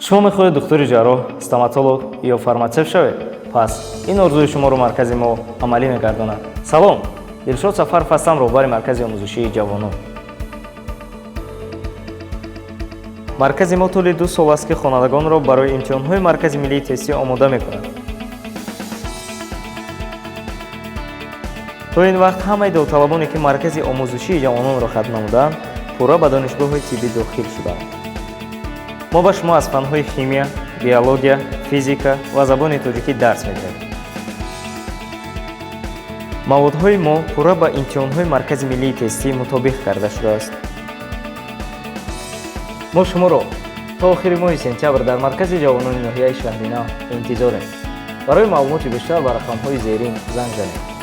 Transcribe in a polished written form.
шумо мехоҳед духтури ҷарроҳ, стоматолог ё фарматсевт шавед? Пас ин орзуи шуморо маркази мо амалӣ мегардонад. Салом, Дилшод Сафаров ҳастам, роҳбари маркази омӯзишии ҷавонон. маркази мо тӯли 2 сол аст ки хонандагонро барои имтиҳонҳои маркази миллии тестӣ омода мекунад. то ин вақт ҳамаи довталабоне ки маркази омӯзишии ҷавононро хатм намуданд, пурра ба донишгоҳҳои тиббӣ дохил шуданд. мо ба шумо аз фанҳои химия, биология, физика ва забони тоҷикӣ дарс медиҳем. маводҳои мо пурра ба имтиҳонҳои маркази миллии тестӣ мутобиқ карда шудааст. мо шуморо то охири моҳи сентябр дар маркази ҷавонони ноҳияи Шаҳринав интизорем. барои маълумоти бештар ба рақамҳои зерин занг занед.